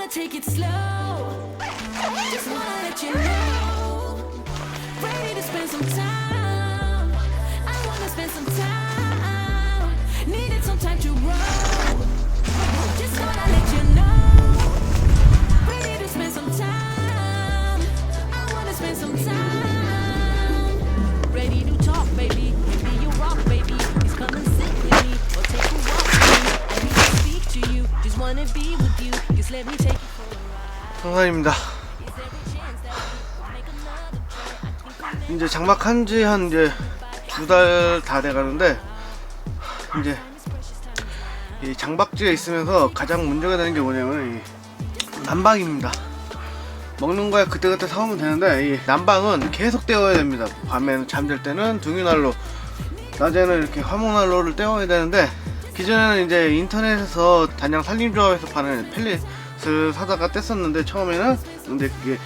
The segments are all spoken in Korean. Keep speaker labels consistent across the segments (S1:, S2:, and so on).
S1: wanna take it slow. Just wanna let you know. Ready to spend some time. I wanna spend some time. Needed some time to grow. Just wanna let you know. Ready to spend some time. I wanna spend some time. Ready to talk, baby. Maybe you rock, baby. Please come and sit with me or take a walk with me. I need to speak to you. Just wanna be with you. Just let me take you for a ride.
S2: 정상입니다. 이제 장박한 지 한 이제 2달 다 돼가는데, 이제 이 장박지에 있으면서 가장 문제가 되는 게 뭐냐면 이 난방입니다. 먹는 거야 그때그때 사오면 되는데, 이 난방은 계속 떼워야 됩니다. 밤에는 잠잘 때는 등유난로, 낮에는 이렇게 화목난로를 떼워야 되는데, 기존에는 이제 인터넷에서 단양 산림조합에서 파는 펠릿을 사다가 뗐었는데, 처음에는 근데 그게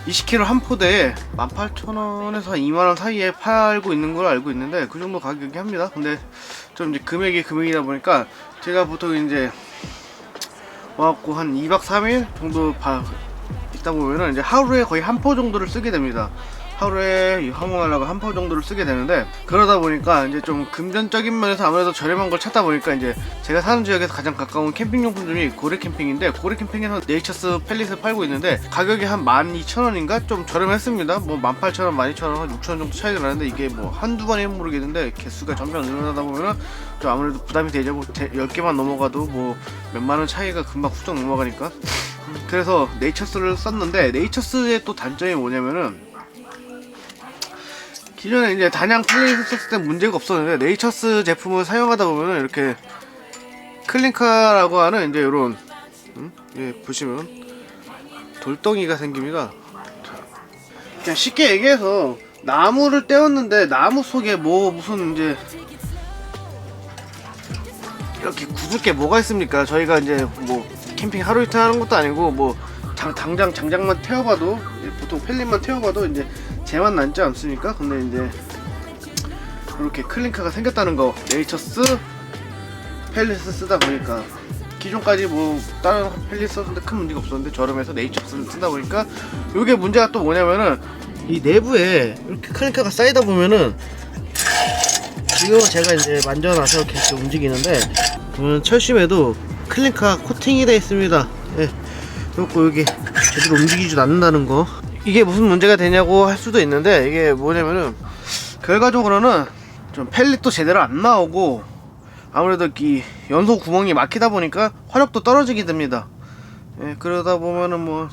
S2: 20kg 한 포대에 18,000원에서 2만원 사이에 팔고 있는 걸 알고 있는데, 그 정도 가격이 합니다. 근데 좀 이제 금액이다 보니까 제가 보통 이제 와갖고 한 2박 3일 정도 있다 보면은 이제 하루에 거의 한 포 정도를 쓰게 됩니다. 하루에 이 화목난로가 한 포 정도를 쓰게 되는데, 그러다 보니까 이제 좀 금전적인 면에서 아무래도 저렴한 걸 찾다 보니까, 이제 제가 사는 지역에서 가장 가까운 캠핑용품점이 고래캠핑인데, 고래캠핑에서 네이처스 펠릿을 팔고 있는데 가격이 한 12,000원인가 좀 저렴했습니다. 뭐 18,000원, 12,000원, 한 6,000원 정도 차이가 나는데, 이게 뭐 한두 번에 모르겠는데 개수가 점점 늘어나다 보면은 좀 아무래도 부담이 되죠. 뭐 10개만 넘어가도 뭐 몇만원 차이가 금방 훌쩍 넘어가니까. 그래서 네이처스를 썼는데, 네이처스의 또 단점이 뭐냐면은, 기존에 이제 단양 펠릿을 썼을 때 문제가 없었는데, 네이처스 제품을 사용하다 보면은 이렇게 클린카라고 하는 이제 요런 예, 보시면 돌덩이가 생깁니다. 그냥 쉽게 얘기해서 나무를 떼었는데 나무 속에 뭐 무슨 이제 이렇게 굳을 게 뭐가 있습니까? 저희가 이제 뭐 캠핑 하루 이틀 하는 것도 아니고, 뭐 당장 장작만 태워봐도, 보통 펠릿만 태워봐도 이제 재만 남지 않습니까? 근데 이제 이렇게 클린카가 생겼다는 거, 네이처스 펠릿을 쓰다 보니까, 기존까지 뭐 다른 펠릿 썼는데 큰 문제가 없었는데 저렴해서 네이처스를 쓰다 보니까, 요게 문제가 또 뭐냐면은, 이 내부에 이렇게 클린카가 쌓이다 보면은, 이거 제가 이제 만져놔서 이렇게 움직이는데, 보면 철심에도 클린카 코팅이 되어 있습니다. 예. 그리고 여기 제대로 움직이지도 않는다는 거, 이게 무슨 문제가 되냐고 할 수도 있는데, 이게 뭐냐면은 결과적으로는 좀 펠릿도 제대로 안 나오고, 아무래도 이 연소 구멍이 막히다 보니까 화력도 떨어지게 됩니다. 예, 그러다 보면은 뭐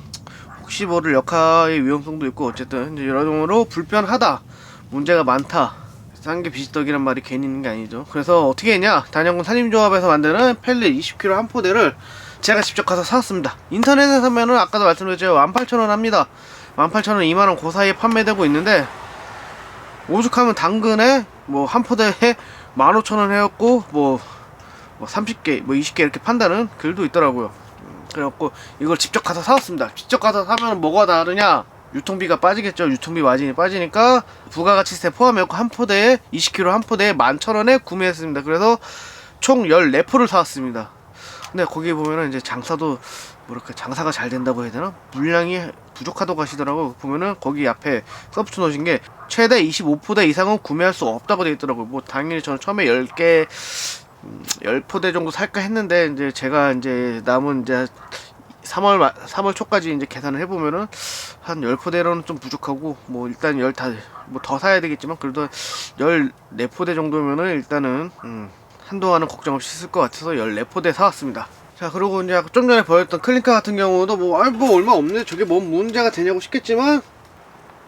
S2: 혹시 모를 역할의 위험성도 있고, 어쨌든 이제 여러모로 불편하다, 문제가 많다, 싼게 비지떡이란 말이 괜히 있는 게 아니죠. 그래서 어떻게 했냐, 단양군 산림조합에서 만드는 펠릿 20kg 한 포대를 제가 직접 가서 사왔습니다. 인터넷에 사면은 아까도 말씀드렸죠, 18,000원 합니다. 18,000원, 2만원 그 사이에 판매되고 있는데, 오죽하면 당근에 뭐 한 포대에 15,000원 해갖고 뭐 30개, 뭐 20개 이렇게 판다는 글도 있더라고요. 그래갖고 이걸 직접 가서 사왔습니다. 직접 가서 사면 뭐가 다르냐, 유통비가 빠지겠죠. 유통비 마진이 빠지니까 부가가치세 포함해갖고 한 포대에 20kg 한 포대에 11,000원에 구매했습니다. 그래서 총 14포를 사왔습니다. 근데 거기 보면은 이제 장사도 뭐랄까, 장사가 잘 된다고 해야 되나? 물량이 부족하다고 하시더라고요. 보면은 거기 앞에 서브쳐 놓으신 게 최대 25포대 이상은 구매할 수 없다고 되어 있더라고요. 뭐 당연히 저는 처음에 10포대 정도 살까 했는데, 이제 제가 이제 남은 이제 3월 초까지 이제 계산을 해보면은 한 10포대로는 좀 부족하고, 뭐 일단 뭐 더 사야 되겠지만, 그래도 14포대 정도면은 일단은 한동안은 걱정 없이 쓸 것 같아서 14포대 사왔습니다. 자, 그리고 이제 좀 전에 보였던 클린카 같은 경우도 뭐 얼마 없네, 저게 뭔 문제가 되냐고 싶겠지만,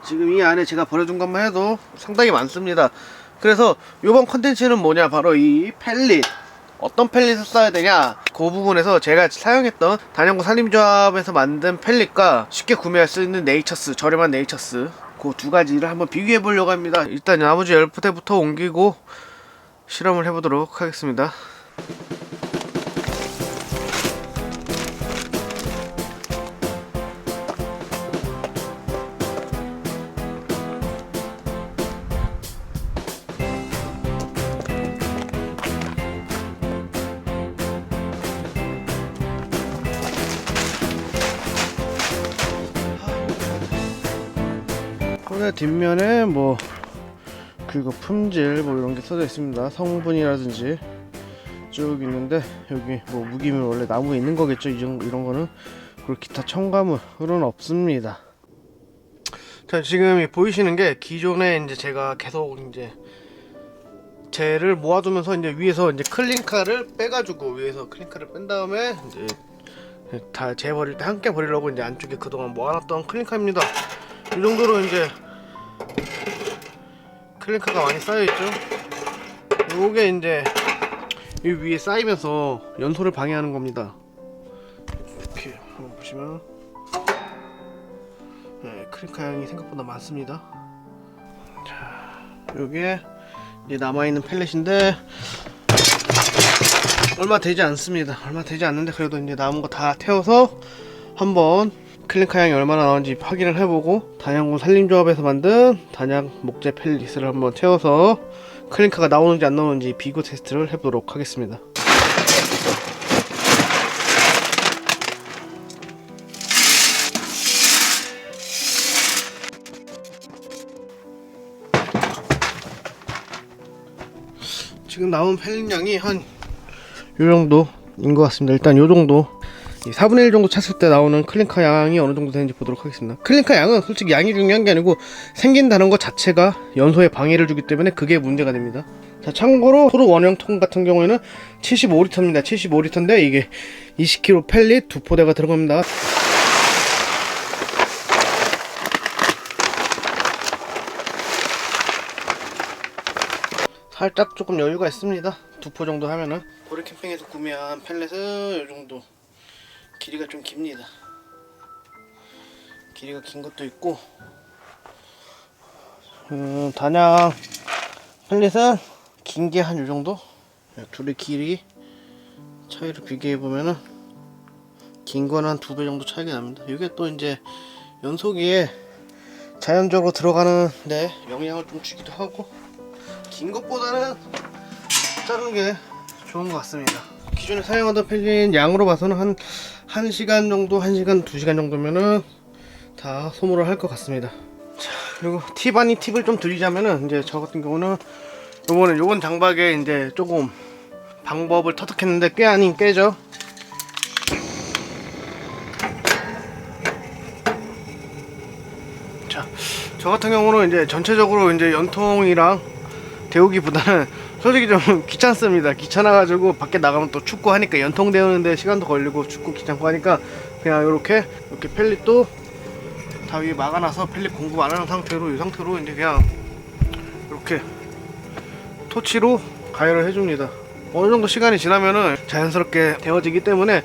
S2: 지금 이 안에 제가 버려준 것만 해도 상당히 많습니다. 그래서 요번 컨텐츠는 뭐냐, 바로 이 펠릿, 어떤 펠릿을 써야 되냐, 그 부분에서 제가 사용했던 단양군 산림조합에서 만든 펠릿과 쉽게 구매할 수 있는 네이처스, 저렴한 네이처스, 그 두 가지를 한번 비교해 보려고 합니다. 일단 나머지 10포대부터 옮기고 실험을 해보도록 하겠습니다. 후레 뒷면에 뭐 그리고 품질 뭐 이런 게 써져 있습니다. 성분이라든지 쭉 있는데 여기 뭐 무기물 원래 나무에 있는 거겠죠. 이런 거는. 그리고 기타 첨가물은 없습니다. 자, 지금 보이시는 게 기존에 이제 제가 계속 이제 젤을 모아두면서 이제 위에서 이제 클린카를 빼가지고 위에서 클린카를 뺀 다음에 이제 다 재 버릴 때 함께 버리려고 이제 안쪽에 그동안 모아놨던 클린카입니다. 이 정도로 이제 클린카가 많이 쌓여있죠. 요게 이제 이 위에 쌓이면서 연소를 방해하는 겁니다. 이렇게 한번 보시면 네, 클린카 양이 생각보다 많습니다. 자, 요게 이제 남아있는 펠렛인데 얼마 되지 않습니다. 얼마 되지 않는데 그래도 이제 남은 거 다 태워서 한번 클린카 양이 얼마나 나오는지 확인을 해보고 단양군 산림조합에서 만든 단양 목재 펠릿을 한번 태워서 클린카가 나오는지 안 나오는지 비교 테스트를 해보도록 하겠습니다. 지금 나온 펠릿 양이 한 요정도인 것 같습니다. 일단 요정도 4분의 1 정도 찼을 때 나오는 클린카 양이 어느 정도 되는지 보도록 하겠습니다. 클린카 양은 솔직히 양이 중요한 게 아니고 생긴다는 것 자체가 연소에 방해를 주기 때문에 그게 문제가 됩니다. 자, 참고로 토르 원형통 같은 경우에는 75리터입니다. 75리터인데 이게 20kg 펠릿 2포대가 들어갑니다. 살짝 조금 여유가 있습니다. 2포 정도 하면은. 고래 캠핑에서 구매한 펠렛은 요정도 길이가 좀 깁니다. 길이가 긴 것도 있고 단양 펠렛은 긴 게 한 요정도. 둘의 길이 차이를 비교해보면은 긴 거는 한 2배 정도 차이가 납니다. 이게 또 이제 연소기에 자연적으로 들어가는데 영향을 좀 주기도 하고 긴 것보다는 작은 게 좋은 것 같습니다. 기존에 사용하던 펠릿 양으로 봐서는 한 1시간 정도, 1시간, 2시간 정도면은 다 소모를 할 것 같습니다. 자, 그리고 팁 아닌 팁을 좀 드리자면은 이제 저 같은 경우는 요번 장박에 이제 조금 방법을 터득했는데 꽤 아닌 꽤죠. 자, 저 같은 경우는 이제 전체적으로 이제 연통이랑 데우기보다는 솔직히 좀 귀찮습니다. 귀찮아가지고 밖에 나가면 또 춥고 하니까 연통 데우는데 시간도 걸리고 춥고 귀찮고 하니까 그냥 이렇게 펠릿도 다 위에 막아놔서 펠릿 공급 안 하는 상태로 이 상태로 이제 그냥 이렇게 토치로 가열을 해줍니다. 어느 정도 시간이 지나면은 자연스럽게 데워지기 때문에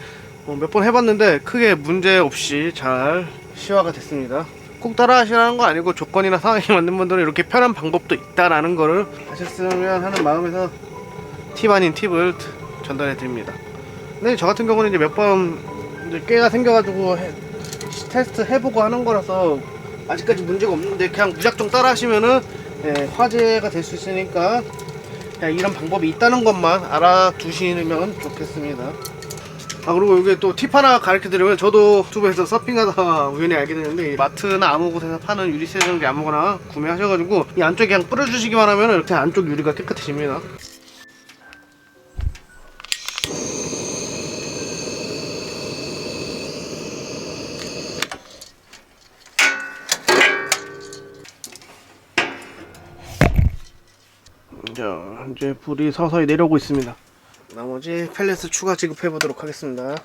S2: 몇 번 해봤는데 크게 문제 없이 잘 시화가 됐습니다. 꼭 따라 하시라는 거 아니고 조건이나 상황이 맞는 분들은 이렇게 편한 방법도 있다라는 거를 하셨으면 하는 마음에서 팁 아닌 팁을 전달해 드립니다. 근데 저 같은 경우는 이제 몇 번 이제 깨가 생겨가지고 테스트 해보고 하는 거라서 아직까지 문제가 없는데 그냥 무작정 따라 하시면은 화재가 될 수 있으니까 그냥 이런 방법이 있다는 것만 알아두시면 좋겠습니다. 아, 그리고 이게 또 팁 하나 가르쳐 드리면, 저도 유튜브에서 서핑하다가 우연히 알게 됐는데 마트나 아무 곳에서 파는 유리 세정기 아무거나 구매하셔가지고 이 안쪽에 그냥 뿌려주시기만 하면 이렇게 안쪽 유리가 깨끗해집니다. 자, 이제 불이 서서히 내려오고 있습니다. 나머지 펠렛을 추가 지급해 보도록 하겠습니다.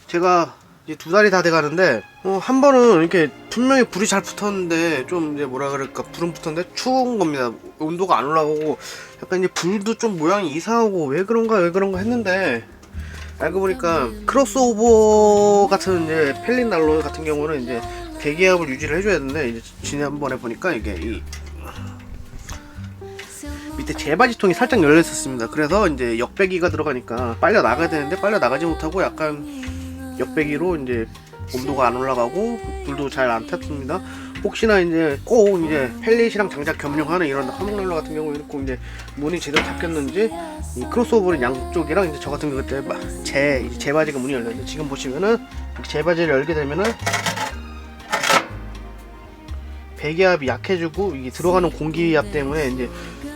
S2: 제가 이제 2달이 다 돼가는데 한 번은 이렇게 분명히 불이 잘 붙었는데 좀 이제 뭐라 그럴까, 불은 붙었는데 추운 겁니다. 온도가 안 올라오고 약간 이제 불도 좀 모양이 이상하고 왜 그런가 했는데 알고 보니까 크로스오버 같은 이제 펠릿 난로 같은 경우는 이제 대기압을 유지를 해줘야 되는데, 이제 지난번에 보니까 이게 이 밑에 제바지통이 살짝 열려 있었습니다. 그래서 이제 역배기가 들어가니까 빨려 나가야 되는데 빨려 나가지 못하고 약간 역배기로 이제 온도가 안 올라가고 불도 잘 안 탔습니다. 혹시나 이제 꼭 이제 펠릿이랑 장작 겸용하는 이런 화목난로 같은 경우에는 꼭 이제 문이 제대로 닫혔는지 이 크로스오버는 양쪽이랑 이제 저 같은 경우 그때 제 바지가 문이 열려요. 지금 보시면은 제 바지를 열게 되면은 배기압이 약해지고 이게 들어가는 공기압 때문에 이제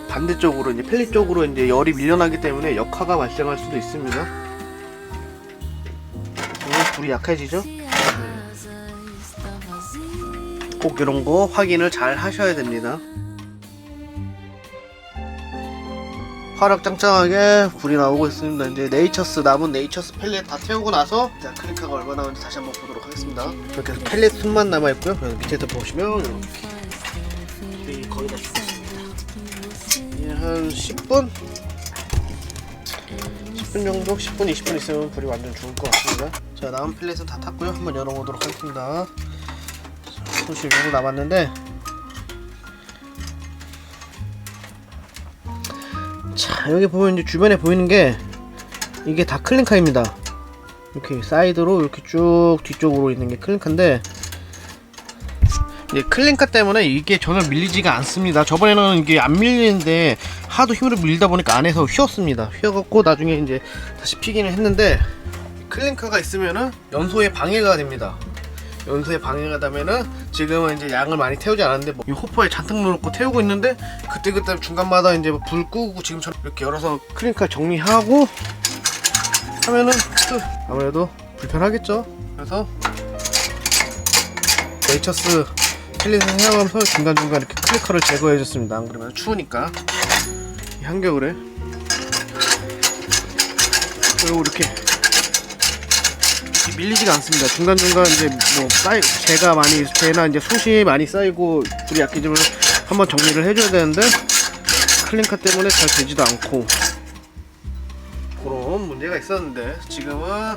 S2: 반대쪽으로 이제 펠릿 쪽으로 이제 열이 밀려나기 때문에 역화가 발생할 수도 있습니다. 불이 약해지죠? 꼭 이런 거 확인을 잘 하셔야 됩니다. 화력짱짱하게 불이 나오고 있습니다. 이제 남은 네이처스 펠릿 다 태우고 나서 클리카가 얼마 나오는지 다시 한번 보도록 하겠습니다. 이렇게 펠릿 숨만 남아 있고요. 밑에도 보시면 이렇게 거의 다 죽었습니다. 한 10분 정도? 10분, 20분 있으면 불이 완전 죽을 것 같습니다. 자, 남은 펠릿은 다 탔고요. 한번 열어보도록 하겠습니다. 손실 정도 남았는데, 자, 여기 보면 이제 주변에 보이는 게 이게 다 클린카입니다. 이렇게 사이드로 이렇게 쭉 뒤쪽으로 있는 게 클린카인데, 이제 클린카 때문에 이게 전혀 밀리지가 않습니다. 저번에는 이게 안 밀리는데 하도 힘으로 밀다 보니까 안에서 휘었습니다. 휘어갖고 나중에 이제 다시 피기는 했는데, 클린카가 있으면은 연소에 방해가 됩니다. 연소에 방해가 되면은 지금은 이제 양을 많이 태우지 않았는데 이 호퍼에 잔뜩 넣어놓고 태우고 있는데 그때 중간마다 이제 불 끄고 지금처럼 이렇게 열어서 클린카 정리하고 하면은 아무래도 불편하겠죠. 그래서 네이처스 펠릿을 사용하면서 중간중간 이렇게 클리커를 제거해줬습니다. 안 그러면 추우니까 이 한겨울에. 그리고 이렇게 밀리지가 않습니다. 중간중간 이제 뭐 재나 이제 숯이 많이 쌓이고 불이 약해지면 한번 정리를 해줘야 되는데 클린카 때문에 잘 되지도 않고 그런 문제가 있었는데 지금은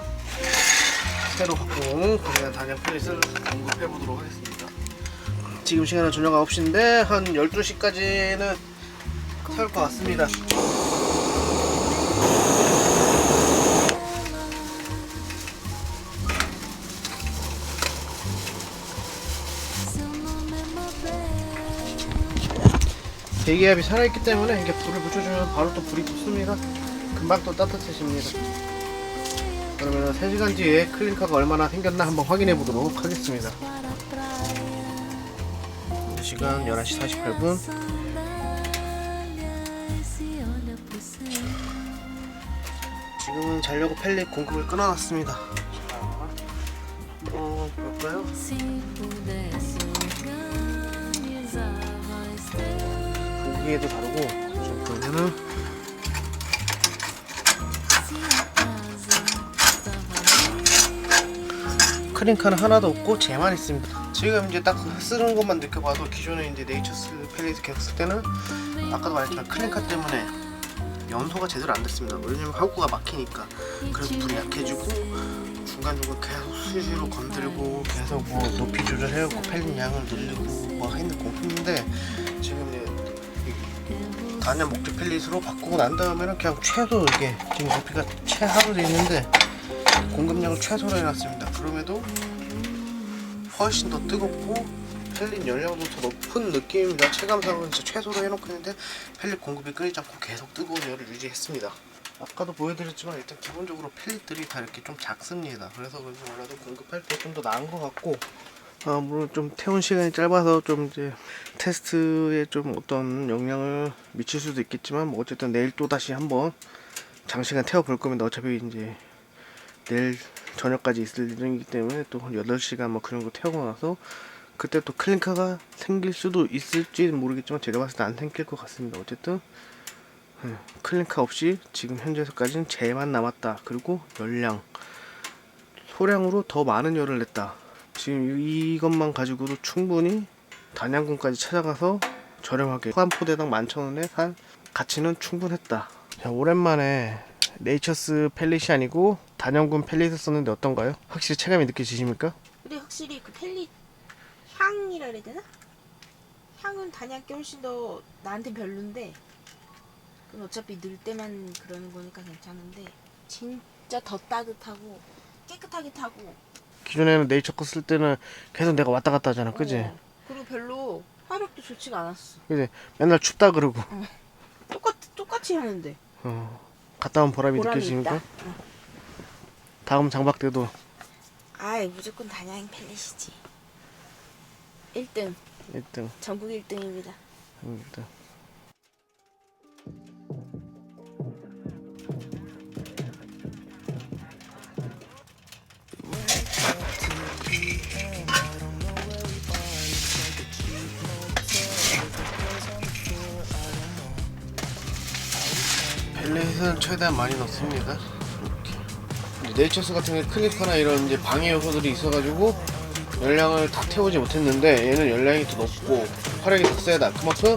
S2: 새로 바꾼 그냥 단연 펠릿을 공급해 보도록 하겠습니다. 지금 시간은 저녁 9시인데 한 12시까지는 태울 것 같습니다. 배기압이 살아있기 때문에 이게 불을 붙여주면 바로 또 불이 붙습니다. 금방 또 따뜻해집니다. 그러면 3시간 뒤에 클린카가 얼마나 생겼나 한번 확인해 보도록 하겠습니다. 시간 11시 48분. 지금은 자려고 펠릿 공급을 끊어놨습니다. 볼까요? 고기에도 다르고 보면은 클린카는 하나도 없고 쟤만 있습니다. 지금 이제 딱 쓰는 것만 느껴봐도 기존에 이제 네이처스 펠릿 계속 쓸 때는 아까도 말했지만 클린카 때문에 연소가 제대로 안 됐습니다. 왜냐면 화구가 막히니까. 그래서 불이 약해지고 중간중간 계속 수시로 건들고 계속 뭐 높이 조절해갖고 펠릿 양을 늘리고 뭐 했는데 지금 이제 단연 목재 펠릿으로 바꾸고 난 다음에는 그냥 최소 이게 지금 높이가 최하로 되어 있는데 공급량을 최소로 해놨습니다. 그럼에도 훨씬 더 뜨겁고 펠릿 연량도 더 높은 느낌입니다. 체감상은 진짜 최소로 해놓고 있는데 펠릿 공급이 끊이지 않고 계속 뜨거운 열을 유지했습니다. 아까도 보여드렸지만 일단 기본적으로 펠릿들이 다 이렇게 좀 작습니다. 그래서 그런지 몰라도 공급할 때 좀 더 나은 것 같고 물론 좀 태운 시간이 짧아서 좀 이제 테스트에 좀 어떤 영향을 미칠 수도 있겠지만 뭐 어쨌든 내일 또 다시 한번 장시간 태워 볼 겁니다. 어차피 이제 내일 저녁까지 있을 예정이기 때문에 또 8시간 뭐 그런 거 태우고 나서 그때 또 클린카가 생길 수도 있을지 모르겠지만 제가 봤을 때 안 생길 것 같습니다. 어쨌든 클린카 없이 지금 현재까지는 쟤만 남았다. 그리고 열량 소량으로 더 많은 열을 냈다. 지금 이것만 가지고도 충분히 단양군까지 찾아가서 저렴하게 한 포대당 11,000원에 살 가치는 충분했다. 자, 오랜만에 네이처스 펠릿이 아니고 단양군 펠릿을 썼는데 어떤가요? 확실히 체감이 느껴지십니까?
S3: 근데 확실히 그 펠릿 향이라 해야 되나? 향은 단양게 훨씬 더 나한테 별론데 그건 어차피 넣을 때만 그러는 거니까 괜찮은데 진짜 더 따뜻하고 깨끗하게 타고
S2: 기존에는 네이처 거 쓸 때는 계속 내가 왔다 갔다 하잖아, 그지?
S3: 그리고 별로 화력도 좋지가 않았어.
S2: 그지? 맨날 춥다 그러고.
S3: 똑같이 하는데.
S2: 갔다 온 보람이
S3: 보람이
S2: 느껴지니까.
S3: 있다.
S2: 다음 장박 때도
S3: 아이 무조건 단양 펠릿이지. 1등
S2: 1등.
S3: 전국 1등입니다.
S2: 펠렛은 최대한 많이 넣습니다. 이렇게. 네이처스 같은 게 클리퍼나 이런 이제 방해 요소들이 있어가지고 열량을 다 태우지 못했는데 얘는 열량이 더 높고 화력이 더 세다. 그만큼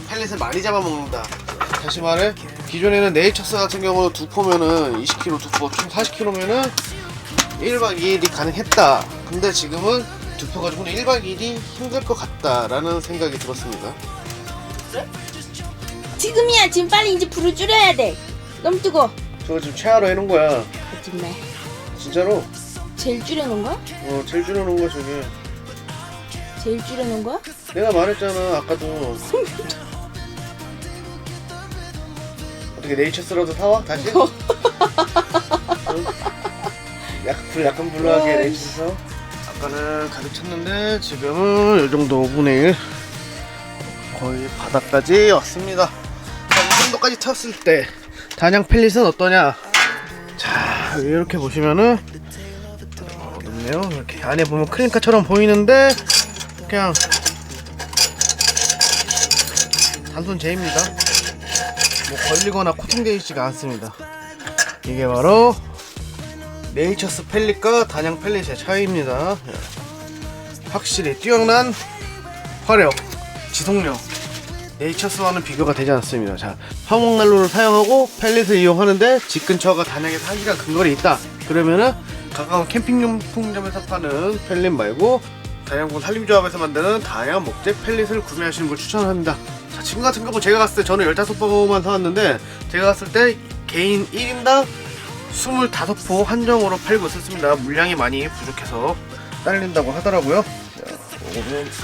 S2: 펠렛을 많이 잡아먹는다. 다시 말해 기존에는 네이처스 같은 경우는 두포면은 20kg 두포 총 40kg면은 1박 2일이 가능했다. 근데 지금은 두포 가지고는 1박 2일이 힘들 것 같다라는 생각이 들었습니다.
S3: 지금이야. 지금 빨리 이제 불을 줄여야 돼. 너무 뜨거.
S2: 저거 지금 최하로 해놓은 거야.
S3: 거짓말.
S2: 진짜로.
S3: 제일 줄여놓은 거야?
S2: 제일 줄여놓은 거야 저게.
S3: 제일 줄여놓은 거야?
S2: 내가 말했잖아 아까도. 어떻게 네이처스라도 사와? 다시? 응? 불 약간 불러하게 네이처스 사와? 아까는 가득 찼는데 지금은 요정도 5분의 1 거의 바닥까지 왔습니다. 자, 이 정도까지 탔을 때 단양 펠릿은 어떠냐? 자, 이렇게 보시면은 높네요. 이렇게 안에 보면 크림카처럼 보이는데 그냥 단순 제입니다. 뭐 걸리거나 코팅되어 있지가 않습니다. 이게 바로 네이처스 펠릿과 단양 펠릿의 차이입니다. 확실히 뛰어난 화력, 지속력 네이처스와는 비교가 되지 않습니다. 자, 화목난로를 사용하고 펠릿을 이용하는데 집 근처가 단양에서 1시간 근거리 있다. 그러면은 가까운 캠핑용품점에서 파는 펠릿 말고 단양군 산림조합에서 만드는 다양한 목재 펠릿을 구매하시는 걸 추천합니다. 자, 지금 같은 경우 제가 갔을 때 저는 15포만 사왔는데 제가 갔을 때 개인 1인당 25포 한정으로 팔고 있었습니다. 물량이 많이 부족해서 딸린다고 하더라고요. 자,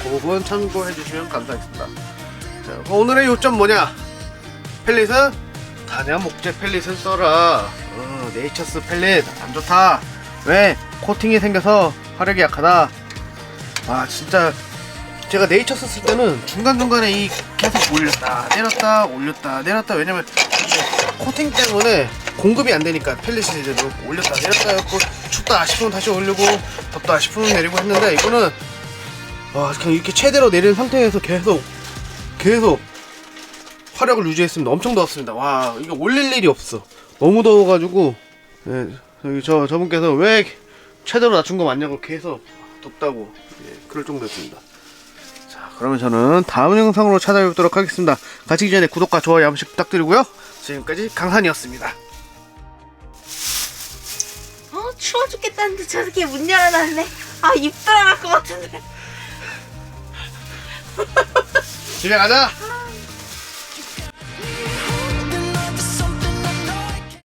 S2: 그 부분 참고해 주시면 감사하겠습니다. 자, 오늘의 요점 뭐냐? 펠릿은 단양 목재 펠릿을 써라. 네이처스 펠릿 안 좋다. 왜? 코팅이 생겨서 화력이 약하다. 아 진짜 제가 네이처스 쓸 때는 중간중간에 이 계속 올렸다 내렸다 올렸다 내렸다. 왜냐면 코팅 때문에 공급이 안 되니까 펠릿이 제대로 올렸다 내렸다 해갖고 춥다 싶으면 다시 올리고 덥다 싶으면 내리고 했는데 이거는 와 그냥 이렇게 최대로 내린 상태에서 계속 화력을 유지했습니다. 엄청 더웠습니다. 와 이거 올릴 일이 없어. 너무 더워가지고 저기 저분께서 왜 최대로 낮춘 거 맞냐고 계속 덥다고 그럴 정도였습니다. 자 그러면 저는 다음 영상으로 찾아뵙도록 하겠습니다. 가시기 전에 구독과 좋아요 한 번씩 부탁드리고요. 지금까지 강산이었습니다.
S3: 추워 죽겠다는데 저렇게 문 열어놨네. 입 들어갈 것 같은데.
S2: 집에 가자.